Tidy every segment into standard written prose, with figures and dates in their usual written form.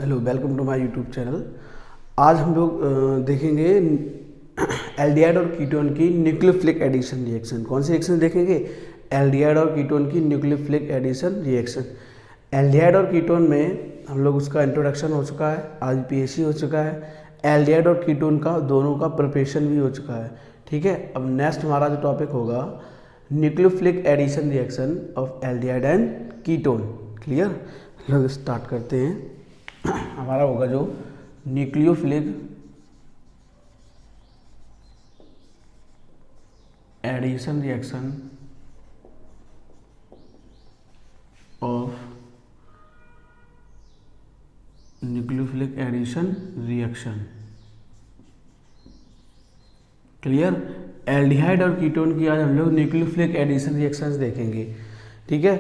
Hello, welcome to my YouTube channel. आज हम लोग देखेंगे एल्डिहाइड और कीटोन की न्यूक्लियोफिलिक एडिशन रिएक्शन। कौन सी रिएक्शन देखेंगे? एल्डिहाइड और कीटोन की न्यूक्लियोफिलिक एडिशन रिएक्शन। एल्डिहाइड और कीटोन में हम लोग उसका इंट्रोडक्शन हो चुका है, आज पीएससी हो चुका है। एल्डिहाइड और कीटोन का दोनों का प्रिपरेशन भी हो चुका है। ठीक है, अब नेक्स्ट हमारा जो टॉपिक होगा nucleophilic addition reaction of aldehyde and ketone. Clear? लोग स्टार्ट करते हैं। हमारा होगा जो nucleophilic addition reaction of nucleophilic addition reaction. Clear? Aldehyde और कीटोन की आज हम लोग न्यूक्लियोफिलिक एडिशन रिएक्शंस देखेंगे। ठीक है,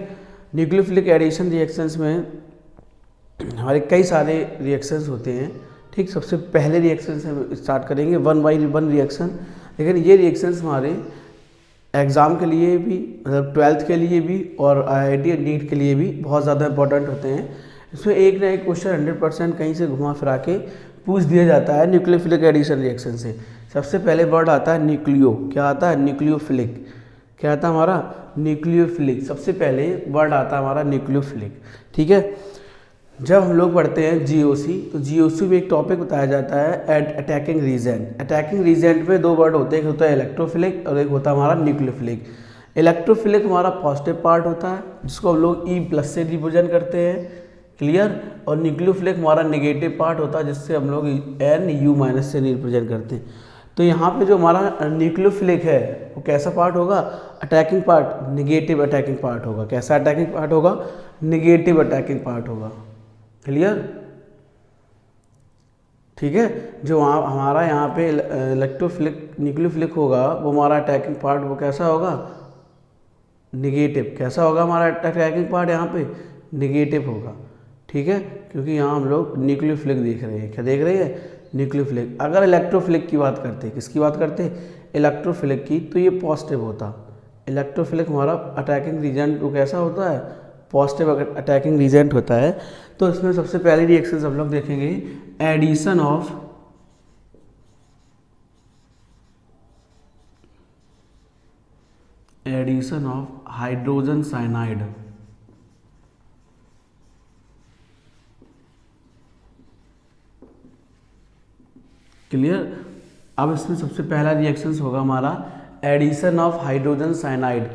न्यूक्लियोफिलिक एडिशन रिएक्शंस में हमारे कई सारे रिएक्शंस होते हैं। ठीक, सबसे पहले रिएक्शन से स्टार्ट करेंगे, 1 बाई 1 रिएक्शन। लेकिन ये रिएक्शंस हमारे एग्ज़ाम के लिए भी, मतलब 12th के लिए भी और IIT और नीट के लिए भी बहुत ज़्यादा इंपॉर्टेंट होते हैं। इसमें एक ना एक क्वेश्चन 100% कहीं से घुमा फिरा के पूछ दिया जाता है न्यूक्लियोफिलिक एडिशन रिएक्शन से। सबसे पहले वर्ड आता है न्यूक्लियो। क्या आता है? न्यूक्लियोफिलिक। क्या आता है हमारा? न्यूक्लियोफिलिक। सबसे पहले वर्ड आता है हमारा न्यूक्लियोफिलिक। ठीक है, जब हम लोग पढ़ते हैं जीओसी, तो जीओसी में एक टॉपिक बताया जाता है अटैकिंग रीजेंट। अटैकिंग रीजेंट में दो वर्ड होते हैं, एक होता है इलेक्ट्रोफिलिक और एक होता है हमारा न्यूक्लियोफिलिक। इलेक्ट्रोफिलिक हमारा पॉजिटिव पार्ट होता है जिसको हम लोग E+ से रिप्रेजेंट करते हैं। क्लियर? और न्यूक्लियोफिलिक हमारा नेगेटिव पार्ट होता है जिससे हम लोग NU- से रिप्रेजेंट करते हैं। तो यहाँ पे जो हमारा न्यूक्लियोफिलिक है वो कैसा पार्ट होगा? Attacking part, negative attacking part होगा। कैसा अटैकिंग पार्ट होगा? नेगेटिव अटैकिंग पार्ट होगा। क्लियर? ठीक है, जो हमारा यहाँ पे इलेक्ट्रोफिलिक न्यूक्लियोफिलिक होगा वो हमारा अटैकिंग पार्ट वो कैसा होगा? निगेटिव। कैसा होगा हमारा अटैकिंग पार्ट? यहाँ पे निगेटिव होगा। ठीक है, क्योंकि यहाँ हम लोग न्यूक्लियोफिलिक देख रहे हैं। क्या देख रहे हैं? न्यूक्लियोफिलिक। अगर इलेक्ट्रोफिलिक की बात करते हैं, किसकी बात करते हैं? इलेक्ट्रोफिलिक की, तो ये पॉजिटिव होता। इलेक्ट्रोफिलिक हमारा अटैकिंग रीजेंट वो कैसा होता है? पॉजिटिव अटैकिंग रीजेंट होता है। तो इसमें सबसे पहली रिएक्शन हम लोग देखेंगे addition of hydrogen cyanide. Clear? अब इसमें सबसे पहला रिएक्शन होगा हमारा एडिशन ऑफ हाइड्रोजन साइनाइड।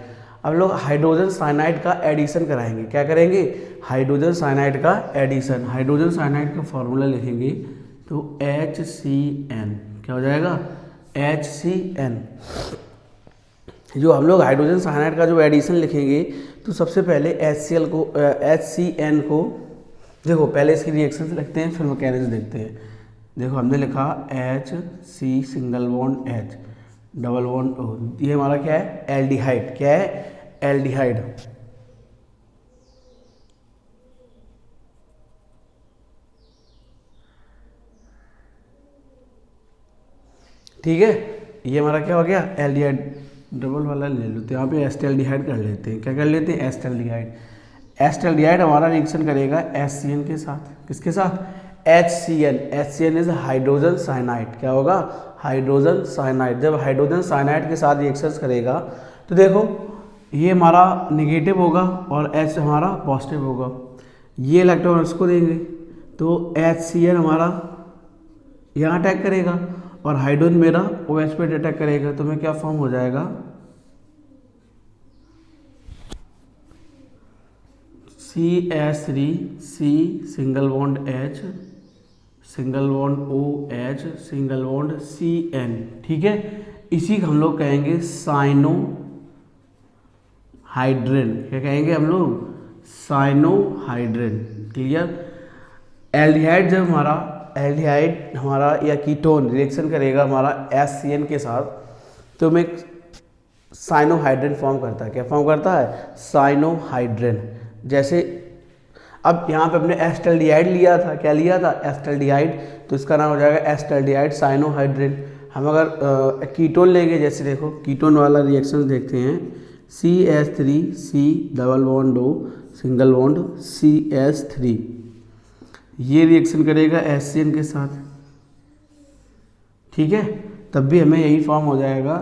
अब लोग हाइड्रोजन साइनाइड का एडिशन कराएंगे। क्या करेंगे? हाइड्रोजन साइनाइड का एडिशन। हाइड्रोजन साइनाइड का फॉर्मूला लिखेंगे तो HCN। क्या हो जाएगा? HCN। जो हम लोग हाइड्रोजन साइनाइड का जो एडिशन लिखेंगे तो सबसे पहले HCN को देखो, पहले इसकी रिएक्शन से लिखते हैं फिर मैकेनिज्म देखते हैं। देखो, हमने लिखा HC single bond H double bond O। ये हमारा क्या है? एल्डिहाइड। क्या है? एल्डिहाइड। ठीक है, ये हमारा क्या हो गया? एल्डिहाइड। डबल वाला ले लो तो यहाँ पे एस्टेल्डिहाइड कर लेते हैं। क्या कर लेते हैं? एस्टेल्डिहाइड। एस्टेल्डिहाइड हमारा रिएक्शन करेगा HCN के साथ। किसके साथ? HCN। HCN is hydrogen cyanide. क्या होगा? Hydrogen cyanide. जब हाइड्रोजन साइनाइड के साथ रिएक्शन करेगा तो देखो, ये हमारा नेगेटिव होगा और H हमारा पॉजिटिव होगा। ये इलेक्ट्रॉन इसको देंगे तो HCN हमारा यहाँ अटैक करेगा और हाइड्रोजन मेरा OH पे अटैक करेगा। तो मैं क्या फॉर्म हो जाएगा? CH3C single bond H single bond OH single bond CN। ठीक है, इसी को हम लोग कहेंगे साइनो हाइड्रेन। क्या कहेंगे हम लोग? साइनो हाइड्रेन। क्लियर? एल्डिहाइड हमारा या कीटोन रिएक्शन करेगा हमारा HCN के साथ तो में साइनोहाइड्रेन फॉर्म करता है। क्या फॉर्म करता है? साइनोहाइड्रेन। जैसे अब यहाँ पे अपने एस्टेल्डिहाइड लिया था। क्या लिया था? एस्टेल्डिहाइड। तो इसका नाम हो जाएगा एस्टेल्डिहाइड साइनोहाइड्रेन। हम अगर कीटोन लेंगे, जैसे देखो कीटोन वाला रिएक्शन देखते हैं, CH3C double bond O single bond CH3 ये रिएक्शन करेगा HCN के साथ, ठीक है, तब भी हमें यही फॉर्म हो जाएगा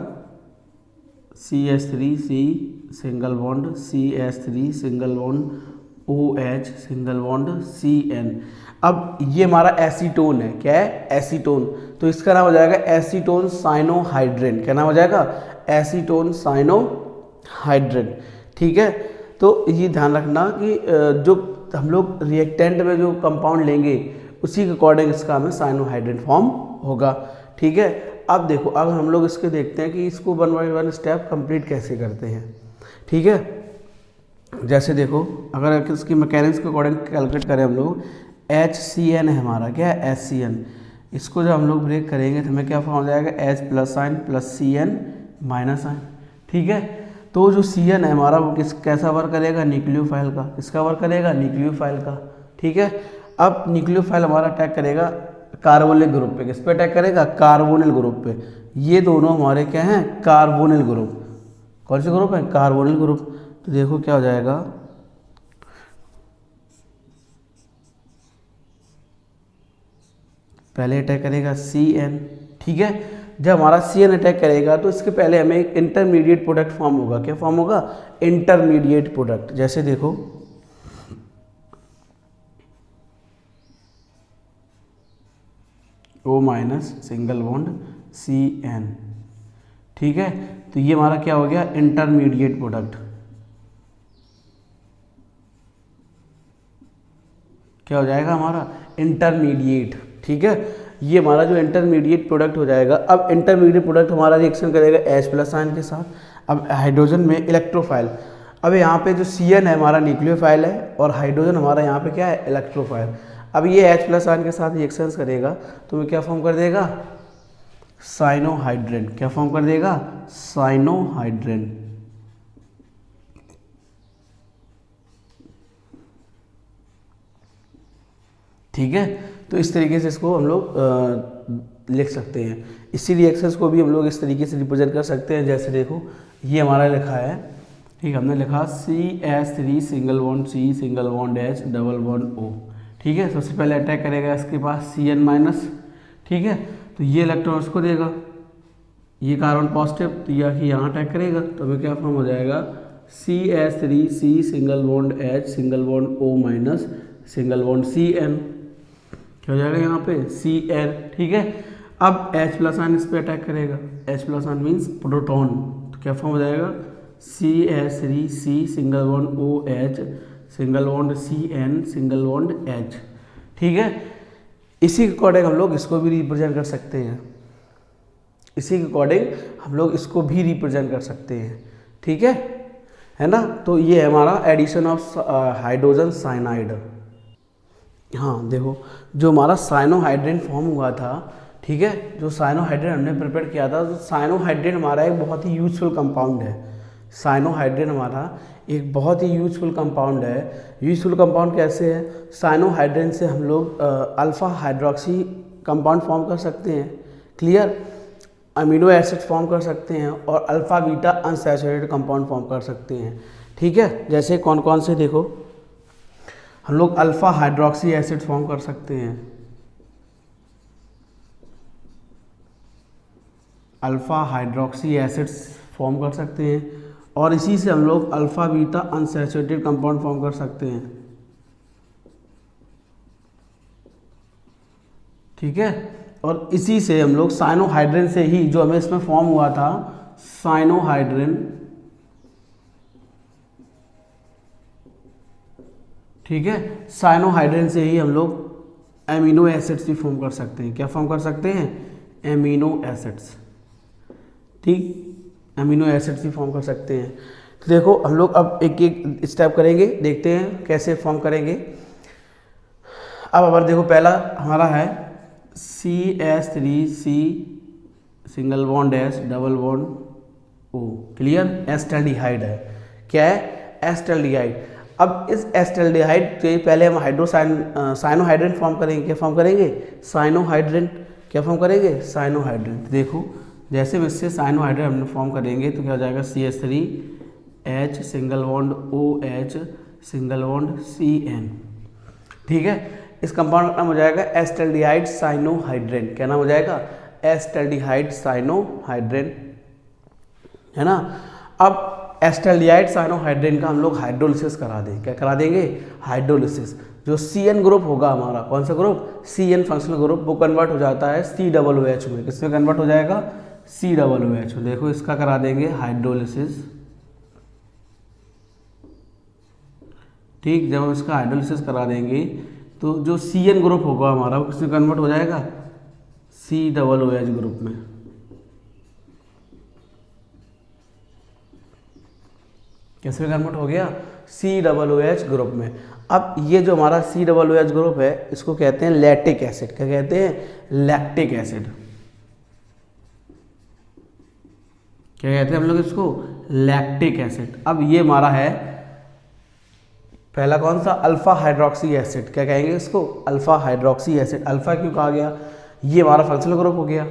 CH3C single bond CH3 single bond OH single bond CN। अब ये हमारा एसीटोन है, क्या है, एसीटोन, तो इसका नाम हो जाएगा एसीटोन साइनोहाइड्रिन। क्या नाम हो जाएगा, एसीटोन साइनोहाइड्रिन, ठीक है। तो ये ध्यान रखना कि जो हम लोग रिएक्टेंट में जो कंपाउंड लेंगे उसी के अकॉर्डिंग इसका हमें साइनोहाइड्रिन फॉर्म होगा, ठीक है। अब देखो, अब हम लोग इसके देखते हैं कि इसको 1 बाय 1 स्टेप कंप्लीट कैसे करते हैं, ठीक है। जैसे देखो, अगर इसकी मैकेनिक्स के अकॉर्डिंग कैलकुलेट करें हम लोग, HCN है हमारा, क्या है, HCN, इसको जब हम लोग ब्रेक करेंगे तो हमें क्या फॉर्म हो जाएगा, H plus sign plus CN minus sign, ठीक है। तो जो CN है हमारा वो कैसा वर्क करेगा, न्यूक्लियोफाइल का, किसका वर्क करेगा, न्यूक्लियोफाइल का, ठीक है। अब न्यूक्लियोफाइल हमारा अटैक करेगा कार्बोनिल ग्रुप पे, किस पे अटैक करेगा, कार्बोनिल ग्रुप पे। ये दोनों हमारे क्या हैं, कार्बोनिल ग्रुप, कौन से ग्रुप है, कार्बोनिल ग्रुप। तो देखो क्या हो जाएगा, पहले अटैक करेगा CN, ठीक है। जब हमारा CN अटैक करेगा तो इसके पहले हमें एक इंटरमीडिएट प्रोडक्ट फॉर्म होगा, क्या फॉर्म होगा, इंटरमीडिएट प्रोडक्ट। जैसे देखो, O minus single bond CN, ठीक है। तो ये हमारा क्या हो गया, इंटरमीडिएट प्रोडक्ट, क्या हो जाएगा हमारा, इंटरमीडिएट, ठीक है। ये हमारा जो इंटरमीडिएट प्रोडक्ट हो जाएगा। अब इंटरमीडिएट प्रोडक्ट हमारा रिएक्शन करेगा H प्लस आयन के साथ। अब हाइड्रोजन में इलेक्ट्रोफाइल, अब यहाँ पे जो CN है हमारा न्यूक्लियोफाइल है और हाइड्रोजन हमारा यहाँ पे क्या है, इलेक्ट्रोफाइल। अब ये H प्लस आयन के साथ रिएक्शंस करेगा तो वो क्या फॉर्म कर देगा, साइनोहाइड्रिन, क्या फॉर्म कर देगा, साइनोहाइड्रिन, ठीक है। तो इस तरीके से इसको हम लोग लिख सकते हैं। इसी रिएक्शंस को भी हम लोग इस तरीके से रिप्रेजेंट कर सकते हैं। जैसे देखो, ये हमारा लिखा है, ठीक है, हमने लिखा CH3 single bond C single bond H double bond O, ठीक है। सबसे पहले अटैक करेगा इसके पास CN माइनस, ठीक है। तो ये इलेक्ट्रॉन उसको देगा, ये कार्बन पॉजिटिव, तो यह यहाँ अटैक करेगा तो हमें क्या फॉर्म हो जाएगा, CH3C single bond H single bond O minus single bond CN, क्या हो जाएगा यहाँ पे, CN, ठीक है। अब H प्लस आयन इस पर अटैक करेगा, H plus ion means proton, तो क्या फॉर्म हो जाएगा, CH3C single bond OH single bond CN single bond H, ठीक है। इसी के अकॉर्डिंग हम लोग इसको भी रिप्रेजेंट कर सकते हैं, इसी के अकॉर्डिंग हम लोग इसको भी रिप्रेजेंट कर सकते हैं, ठीक है ना। तो ये है हमारा एडिशन ऑफ हाइड्रोजन साइनाइड। हाँ देखो, जो हमारा साइनोहाइड्रिन फॉर्म हुआ था, ठीक है, जो साइनोहाइड्रिन हमने प्रिपेयर किया था, तो साइनोहाइड्रिन हमारा एक बहुत ही यूजफुल कंपाउंड है। साइनोहाइड्रिन हमारा एक बहुत ही यूजफुल कंपाउंड है। यूजफुल कंपाउंड कैसे है, साइनोहाइड्रिन से हम लोग अल्फा हाइड्रोक्सी कंपाउंड फॉर्म कर सकते हैं, क्लियर, अमीनो एसिड फॉर्म कर सकते हैं और alpha beta unsaturated compound form कर सकते हैं, ठीक है। जैसे कौन कौन से, देखो, हम लोग अल्फा हाइड्रोक्सी एसिड फॉर्म कर सकते हैं, अल्फा हाइड्रोक्सी एसिड्स फॉर्म कर सकते हैं, और इसी से हम लोग alpha beta unsaturated compound form कर सकते हैं, ठीक है। और इसी से हम लोग साइनोहाइड्रिन से ही, जो हमें इसमें फॉर्म हुआ था साइनोहाइड्रिन, ठीक है, साइनोहाइड्रिन से ही हम लोग एमिनो एसिड्स भी फॉर्म कर सकते हैं। क्या फॉर्म कर सकते हैं, एमिनो एसिड्स, ठीक, एमिनो एसिड्स भी फॉर्म कर सकते हैं। तो देखो, हम लोग अब एक एक स्टेप करेंगे, देखते हैं कैसे फॉर्म करेंगे। अब अगर देखो, पहला हमारा है CH3C single bond H double bond O, clear, acetaldehyde है, क्या है, एस्टल्डिहाइड। अब इस एस्टल्डिहाइड के पहले हम साइनोहाइड्रिन फॉर्म करेंगे, क्या फॉर्म करेंगे, साइनोहाइड्रिन, क्या फॉर्म करेंगे, साइनोहाइड्रिन। देखो, जैसे इससे साइनोहाइड्रिन हम फॉर्म करेंगे तो क्या हो जाएगा, CH3H single bond OH single bond CN, ठीक है। इस कंपाउंड का नाम हो जाएगा एसिटाल्डिहाइड साइनोहाइड्रेन। क्या नाम हो जाएगा? एसिटाल्डिहाइड साइनोहाइड्रेन, है ना। अब एसिटाल्डिहाइड साइनोहाइड्रेन का हम लोग हाइड्रोलिसिस करा दें। क्या करा देंगे? हाइड्रोलिसिस। जो CN ग्रुप होगा हमारा, कौन सा ग्रुप? CN फंक्शनल ग्रुप, वो कन्वर्ट हो जाता है COOH में। किसमें कन्वर्ट हो जाएगा? COOH में। देखो इसका करा देंगे हाइड्रोलिसिस। ठीक, जब हम इसका हाइड्रोलिसिस करा देंगे तो जो CN ग्रुप होगा हमारा वो किसमें कन्वर्ट हो जाएगा? COOH ग्रुप में। किसमें कन्वर्ट हो गया? COOH ग्रुप में। अब ये जो हमारा COOH ग्रुप है इसको कहते हैं लैक्टिक एसिड। क्या कहते हैं? Lactic acid. क्या कहते हैं हम लोग इसको? Lactic acid. अब ये हमारा है पहला कौन सा? Alpha hydroxy acid. क्या कहेंगे इसको? Alpha hydroxy acid. अल्फा क्यों कहा गया? ये हमारा फंक्शनल ग्रुप हो गया,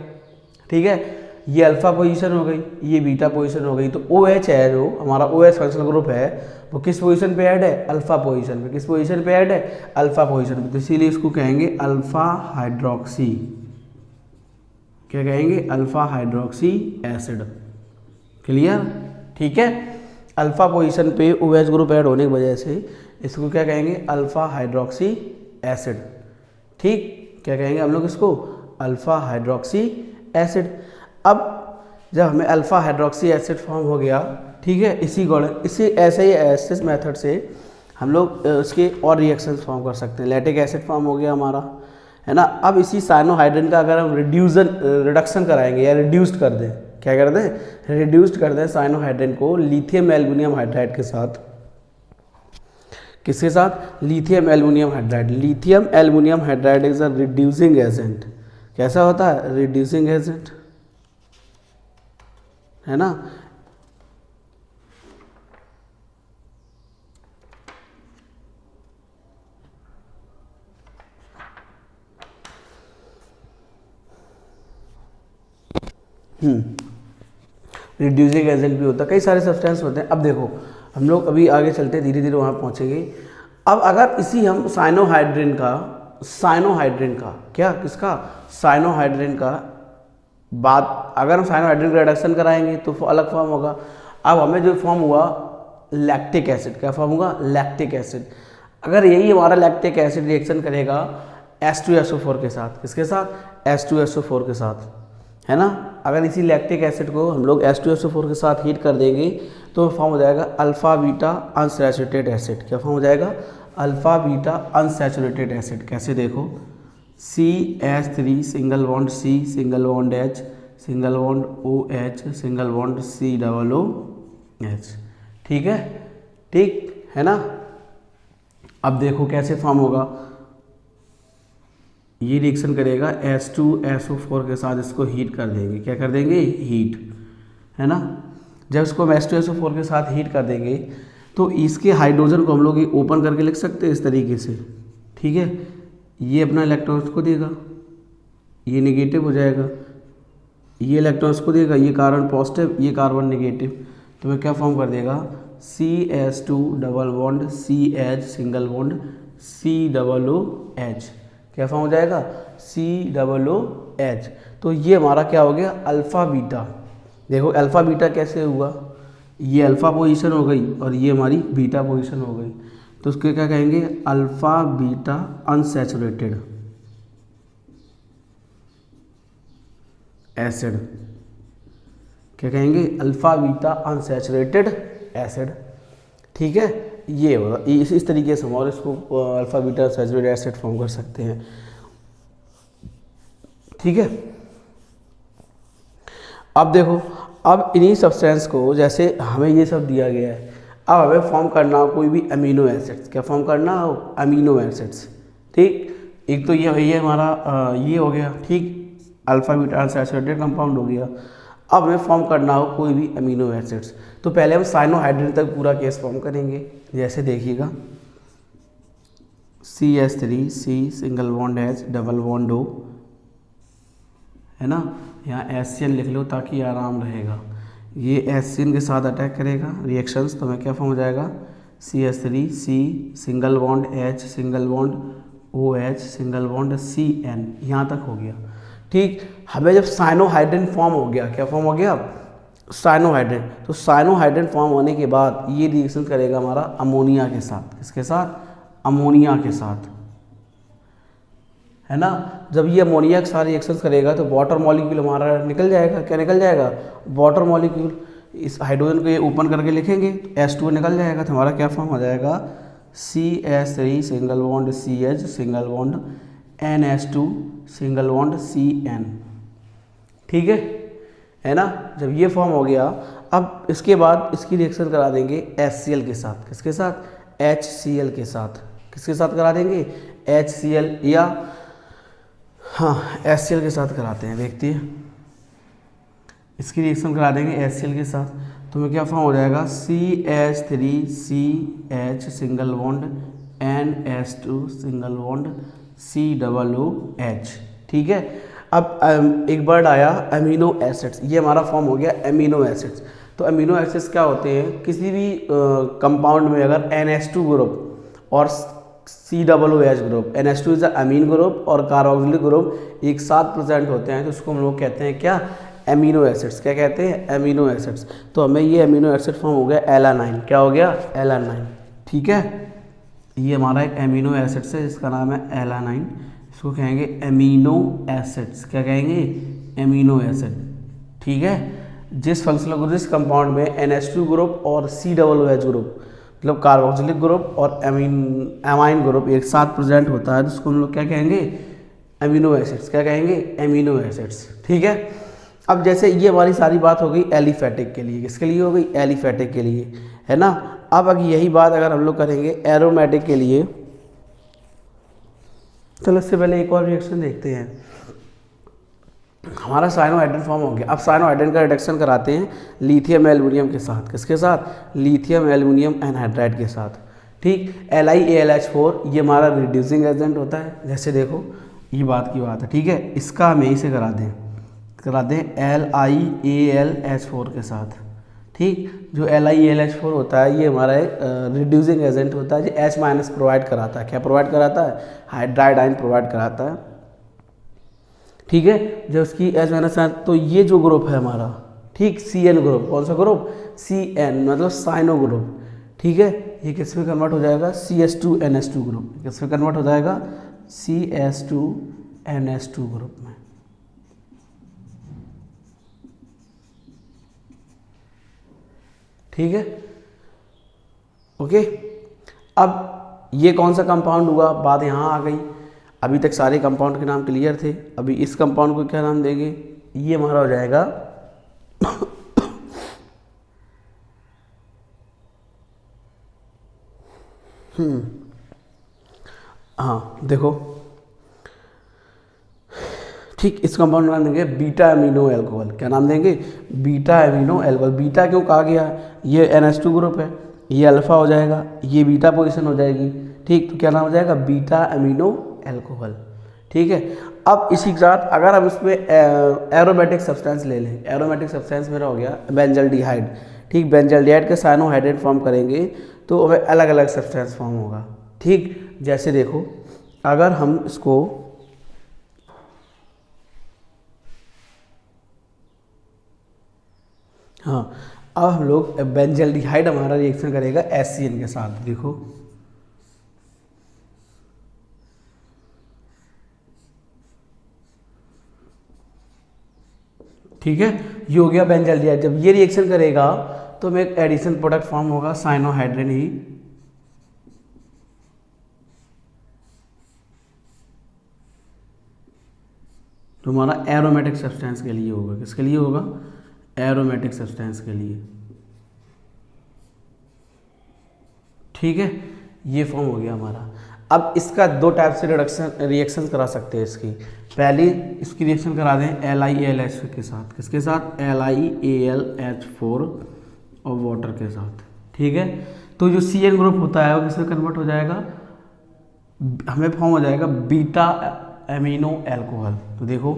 ठीक है। ये अल्फा पोजीशन हो गई, ये बीटा पोजीशन हो गई। तो OH है जो हमारा OH फंक्शनल ग्रुप है वो किस पोजीशन पे ऐड है? अल्फा पोजीशन पे। किस पोजीशन पे ऐड है? अल्फा पोजीशन पे। तो इसीलिए इसको कहेंगे अल्फा हाइड्रोक्सी। क्या कहेंगे? Alpha hydroxy acid. क्लियर? ठीक है। अल्फा पोजीशन पे OH ग्रुप ऐड होने की वजह से इसको क्या कहेंगे? Alpha hydroxy acid. ठीक, क्या कहेंगे हम लोग इसको? Alpha hydroxy acid. अब जब हमें अल्फा हाइड्रोक्सी एसिड फॉर्म हो गया, ठीक है, इसी ऐसे ही एसिस मेथड से हम लोग उसके और रिएक्शंस फॉर्म कर सकते हैं। लैक्टिक एसिड फॉर्म हो गया हमारा, है ना। अब इसी साइनोहाइड्रेन का अगर हम रिडक्शन कराएंगे या रिड्यूस्ड कर दें, क्या कर दें? रिड्यूस्ड कर दें साइनोहाइड्रेन को लिथियम एल्युमिनियम हाइड्राइड के साथ। किसके साथ? Lithium aluminium hydride. Lithium aluminium hydride is a reducing agent. कैसा होता है? रिड्यूसिंग एजेंट, है ना। रिड्यूसिंग एजेंट भी होता है, कई सारे सब्सटेंस होते हैं। अब देखो हम लोग अभी आगे चलते हैं, धीरे धीरे वहाँ पहुँचेंगे। अब अगर इसी हम साइनोहाइड्रेन का क्या, किसका? साइनोहाइड्रेन का बात, अगर हम साइनोहाइड्रेन का रिडक्शन कराएंगे तो अलग फॉर्म होगा। अब हमें जो फॉर्म हुआ लैक्टिक एसिड। क्या फॉर्म होगा? Lactic acid. अगर यही हमारा लैक्टिक एसिड रिएक्शन करेगा H2SO4 के साथ, किसके साथ? H2SO4 के साथ, है ना। अगर इसी लैक्टिक एसिड को हम लोग H2SO4 के साथ हीट कर देंगे तो फॉर्म हो जाएगा अल्फा बीटा अनसैचुरेटेड एसिड। क्या फॉर्म हो जाएगा? Alpha beta unsaturated acid. कैसे? देखो CH3 single bond C single bond H single bond OH single bond COOH। ठीक है, ठीक है ना। अब देखो कैसे फॉर्म होगा। ये रिएक्शन करेगा H2SO4 के साथ, इसको हीट कर देंगे। क्या कर देंगे? हीट, है ना। जब इसको हम H2SO4 के साथ हीट कर देंगे तो इसके हाइड्रोजन को हम लोग ओपन करके लिख सकते हैं इस तरीके से, ठीक है। ये अपना इलेक्ट्रॉन्स को देगा, ये नेगेटिव हो जाएगा, ये इलेक्ट्रॉन्स को देगा, ये कार्बन पॉजिटिव, ये कार्बन नेगेटिव। तो मैं क्या फॉर्म कर देगा? CH2 double bond CH single bond COOH। क्या फॉर्म हो जाएगा? COOH। तो ये हमारा क्या हो गया? Alpha beta. देखो अल्फ़ा बीटा कैसे हुआ? ये अल्फ़ा पोजीशन हो गई और ये हमारी बीटा पोजीशन हो गई। तो उसके क्या कहेंगे? Alpha beta unsaturated acid. क्या कहेंगे? Alpha beta unsaturated acid. ठीक है, ये होगा। इस तरीके से हम और इसको alpha beta saturated acid form कर सकते हैं। ठीक है, अब देखो, अब इन्हीं सब्सटेंस को, जैसे हमें ये सब दिया गया है, अब हमें फॉर्म करना हो कोई भी अमीनो एसिड्स। क्या फॉर्म करना हो? Amino acids. ठीक, एक तो ये हमारा ये हो गया, ठीक, अल्फ़ा बीटा अनसैचुरेटेड कंपाउंड हो गया। अब हमें फॉर्म करना हो कोई भी अमीनो एसिड्स, तो पहले हम साइनोहाइड्रेन तक पूरा केस फॉर्म करेंगे। जैसे देखिएगा, CH3 C single bond H double bond O, है ना। यहाँ HCl लिख लो ताकि आराम रहेगा। ये HCl के साथ अटैक करेगा रिएक्शंस, तो मैं क्या फॉर्म हो जाएगा? CH3 C single bond H single bond OH single bond CN, यहाँ तक हो गया। ठीक, हमें जब साइनोहाइड्रिन फॉर्म हो गया, क्या फॉर्म हो गया? साइनोहाइड्रिन। तो साइनोहाइड्रिन फॉर्म होने के बाद ये रिएक्शन करेगा हमारा अमोनिया के साथ। किसके साथ? अमोनिया के साथ, है ना। जब ये अमोनिया के साथ रिएक्शन करेगा तो वाटर मॉलिक्यूल हमारा निकल जाएगा। क्या निकल जाएगा? Water molecule. इस हाइड्रोजन को ये ओपन करके लिखेंगे, H2 निकल जाएगा, तो हमारा क्या फॉर्म हो जाएगा? CH3 single bond CH single bond NH2 single bond CN। ठीक है ना। जब ये फॉर्म हो गया, अब इसके बाद इसकी रिएक्शन करा देंगे HCl के साथ। किसके साथ? HCl के साथ। किसके साथ करा देंगे? HCl, या हाँ HCl के साथ कराते हैं, देखते हैं। इसकी रिएक्शन करा देंगे HCl के साथ, तो हमें क्या फॉर्म हो जाएगा? CH3CH single bond NH2 single bond COOH। ठीक है। अब एक वर्ड आया अमीनो एसिड्स, ये हमारा फॉर्म हो गया अमीनो एसिड्स। तो अमीनो एसिड्स क्या होते हैं? किसी भी कंपाउंड में अगर NH2 ग्रुप और COOH group, NH2 is amine group और कार्बोक्सिलिक ग्रुप एक साथ प्रेजेंट होते हैं, तो उसको हम लोग कहते हैं क्या? Amino acids. क्या कहते हैं? Amino acids. तो हमें ये अमीनो एसिड फॉर्म हो गया एलानाइन। क्या हो गया? एलानाइन। ठीक है, ये हमारा एक अमीनो एसिड्स है जिसका नाम है एलानाइन। इसको कहेंगे अमीनो एसिड्स। क्या कहेंगे? Amino acid. ठीक है। जिस फंक्शनल ग्रुप, जिस कंपाउंड में NH2 ग्रुप और COOH ग्रुप, मतलब कार्बोक्सिलिक ग्रुप और अमाइन ग्रुप एक साथ प्रेजेंट होता है, तो उसको हम लोग क्या कहेंगे? Amino acids. क्या कहेंगे? Amino acids. ठीक है। अब जैसे ये हमारी सारी बात हो गई एलिफेटिक के लिए। किसके लिए हो गई? एलिफेटिक के लिए, है ना। अब अगर यही बात अगर हम लोग करेंगे एरोमेटिक के लिए, चलो इससे पहले एक और रिएक्शन देखते हैं। हमारा साइनोहाइड्रिन फॉर्म हो गया। अब साइनोहाइड्रिन का रिडक्शन कराते हैं लिथियम एल्युमिनियम के साथ। किसके साथ? लिथियम एल्युमिनियम एनहाइड्राइड के साथ। ठीक, LiAlH4 ये हमारा रिड्यूसिंग एजेंट होता है। जैसे देखो ये बात की बात है, ठीक है। इसका हमें इसे करा दें LiAlH4 के साथ। ठीक, जो LiAlH4 होता है ये हमारा एक रिड्यूसिंग एजेंट होता है, जो H- प्रोवाइड कराता है। क्या प्रोवाइड कराता है? हाइड्राइड आयन प्रोवाइड कराता है। ठीक है, जब उसकी H- तो ये जो ग्रुप है हमारा, ठीक, CN ग्रुप। कौन सा ग्रुप? CN, मतलब साइनो ग्रुप। ठीक है, ये किस में कन्वर्ट हो जाएगा? CH2NH2 group. किस में कन्वर्ट हो जाएगा? CH2NH2 ग्रुप में। ठीक है, ओके। अब ये कौन सा कंपाउंड हुआ? बात यहाँ आ गई। अभी तक सारे कंपाउंड के नाम क्लियर थे, अभी इस कंपाउंड को क्या नाम देंगे? ये हमारा हो जाएगा हाँ देखो, ठीक, इस कंपाउंड का नाम देंगे बीटा अमीनो एल्कोहल। क्या नाम देंगे? Beta amino alcohol. बीटा क्यों कहा गया? ये NH2 ग्रुप है, ये अल्फा हो जाएगा, ये बीटा पोजीशन हो जाएगी। ठीक, तो क्या नाम हो जाएगा? Beta amino alcohol. ठीक है। अब इसी के साथ अगर हम इसमें एरोमेटिक सब्सटेंस ले लें, एरोमेटिक सब्सटेंस मेरा हो गया बेंजल्डिहाइड। ठीक, बेंजल्डिहाइड के साइनोहाइड्रेट फॉर्म करेंगे तो हमें अलग अलग सब्सटेंस फॉर्म होगा। ठीक, जैसे देखो अगर हम इसको हाँ, अब हम लोग बेंजल्डिहाइड हमारा रिएक्शन करेगा HCN के साथ। देखो ठीक है, ये हो गया बेंजल्डिहाइड। जब ये रिएक्शन करेगा तो हमें एक एडिशन प्रोडक्ट फॉर्म होगा साइनोहाइड्रिन ही। तो हमारा एरोमेटिक सब्सटेंस के लिए होगा। किसके लिए होगा? एरोमेटिक सब्सटेंस के लिए। ठीक है, ये फॉर्म हो गया हमारा। अब इसका दो टाइप से रिएक्शन करा सकते हैं इसकी। पहली इसकी रिएक्शन करा दें LiAlH के साथ। किसके साथ? LiAlH4 और वाटर के साथ। ठीक है, तो जो CN ग्रुप होता है वो किसमें कन्वर्ट हो जाएगा? हमें फॉर्म हो जाएगा बीटा अमीनो एल्कोहल। तो देखो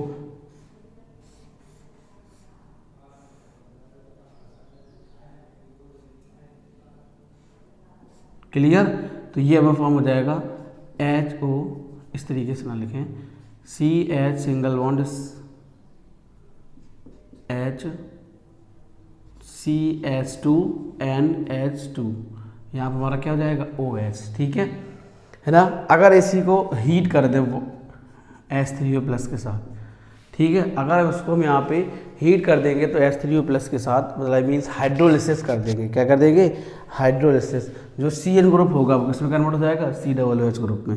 क्लियर, तो ये हमें फॉर्म हो जाएगा HO इस तरीके से ना लिखें, CH single bond H CH2NH2, यहाँ पर हमारा क्या हो जाएगा OH, ठीक है ना। अगर इसी को हीट कर दें वो H3O+ के साथ, ठीक है, अगर उसको हम यहाँ पे हीट कर देंगे तो H3O+ के साथ मतलब मीन्स हाइड्रोलिसिस कर देंगे। क्या कर देंगे? हाइड्रोलिसिस। जो CN ग्रुप होगा वो किसमें कन्वर्ट हो जाएगा? COOH ग्रुप में।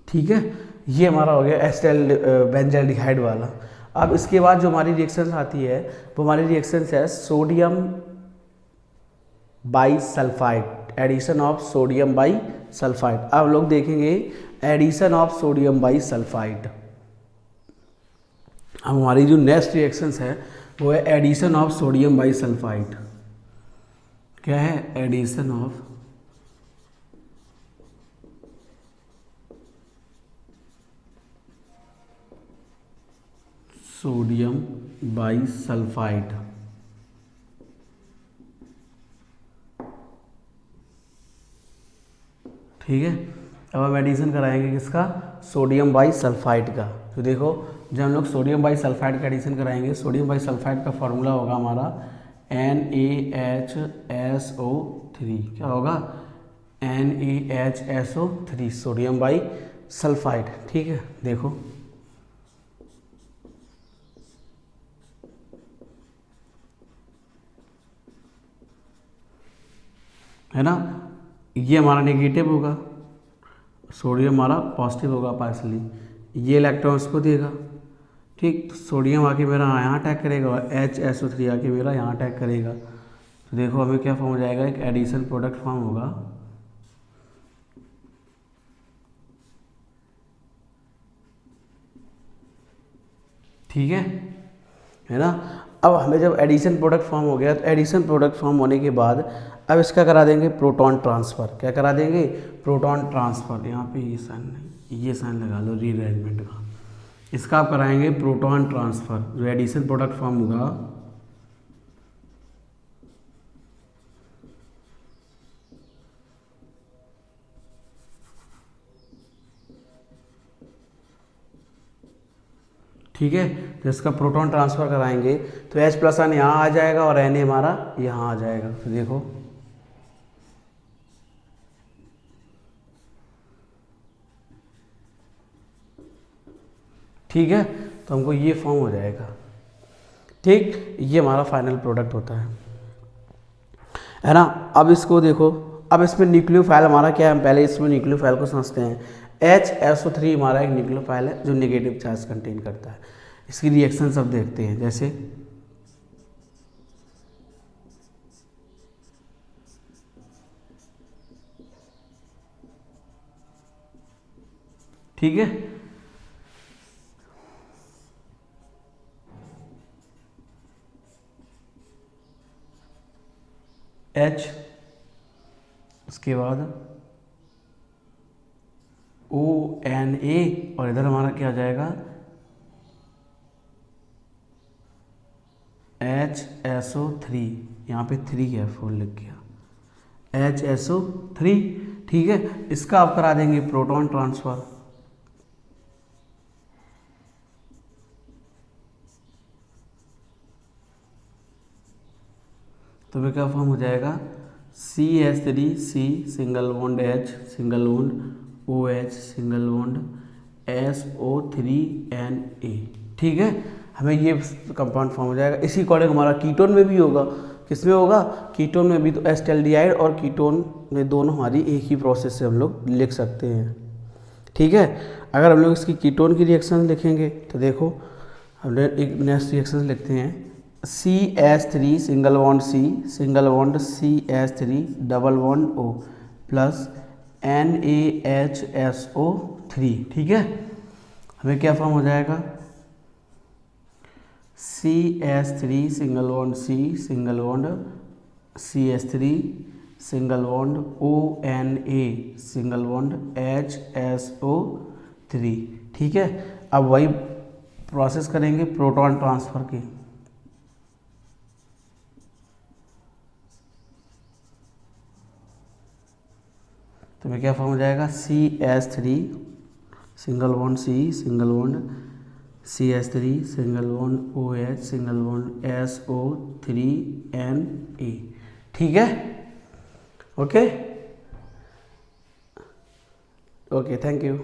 ठीक है, ये हमारा हो गया एस्टाइल बेंजाल्डिहाइड वाला। अब इसके बाद जो हमारी रिएक्शन आती है वो हमारी रिएक्शन है सोडियम बाईसल्फाइड, एडिशन ऑफ सोडियम बाईसल्फाइड। अब हम लोग देखेंगे एडिशन ऑफ सोडियम बाईसल्फाइड। अब हमारी जो नेक्स्ट रिएक्शन है वो है एडिशन ऑफ सोडियम बाईसल्फाइड। क्या है? Addition of sodium bisulphite. ठीक है, अब हम एडिशन कराएंगे किसका? सोडियम बाईसल्फाइड का। तो देखो, जब हम लोग सोडियम बाईसल्फाइड का एडिशन कराएंगे, सोडियम बाईसल्फाइड का फॉर्मूला होगा हमारा NaHSO3। क्या होगा? NaHSO3, sodium bisulphite. ठीक है, देखो है ना, ये हमारा नेगेटिव होगा, सोडियम हमारा पॉजिटिव होगा पार्सली, ये इलेक्ट्रॉन्स को देगा। ठीक, तो सोडियम आके मेरा यहाँ अटैक करेगा और HSO3 आके मेरा यहाँ अटैक करेगा। तो देखो हमें क्या फॉर्म हो जाएगा? एक एडिशन प्रोडक्ट फॉर्म होगा। ठीक है ना। अब हमें जब एडिशन प्रोडक्ट फॉर्म हो गया तो एडिशन प्रोडक्ट फॉर्म होने के बाद अब इसका करा देंगे प्रोटॉन ट्रांसफ़र। क्या करा देंगे? Proton transfer. यहाँ पे ये साइन नहीं, ये साइन लगा लो रीअरेंजमेंट का। इसका आप कराएंगे प्रोटॉन ट्रांसफ़र। जो एडिशन प्रोडक्ट फॉर्म होगा ठीक है, तो इसका प्रोटॉन ट्रांसफ़र कराएंगे तो H+ यहाँ आ जाएगा और Na हमारा यहाँ आ जाएगा। तो देखो ठीक है, तो हमको ये फॉर्म हो जाएगा। ठीक, ये हमारा फाइनल प्रोडक्ट होता है ना। अब इसको देखो, अब इसमें न्यूक्लियोफाइल हमारा क्या है? हम पहले इसमें न्यूक्लियोफाइल को समझते हैं। HSO3 हमारा एक न्यूक्लियोफाइल है जो नेगेटिव चार्ज कंटेन करता है। इसकी रिएक्शन सब देखते हैं, जैसे ठीक है, H, उसके बाद ONA और इधर हमारा क्या आ जाएगा? HSO3। यहाँ पे 3 है, 4 लिख गया, HSO3। ठीक है, इसका आप करा देंगे प्रोटॉन ट्रांसफ़र। तो फिर क्या फॉर्म हो जाएगा? CH3C single bond H single bond OH single bond SO3Na। ठीक है, हमें ये कंपाउंड फॉर्म हो जाएगा। इसी अकॉर्डिंग हमारा कीटोन में भी होगा। किसमें होगा? कीटोन में भी। तो एसिटाल्डिहाइड और कीटोन में दोनों हमारी एक ही प्रोसेस से हम लोग लिख सकते हैं। ठीक है, अगर हम लोग इसकी कीटोन की रिएक्शन लिखेंगे तो देखो हम लोग एक नेक्स्ट रिएक्शन लिखते हैं। CH3 single bond C single bond CH3 double bond O plus NaHSO3। ठीक है, हमें क्या फॉर्म हो जाएगा? CH3 single bond C single bond CH3 single bond ONA single bond HSO3। ठीक है, अब वही प्रोसेस करेंगे प्रोटॉन ट्रांसफ़र की। तो मैं क्या फॉर्म हो जाएगा, CH3 single bond C single bond CH3 single bond OH single bond SO3Na। ठीक है, ओके ओके, थैंक यू।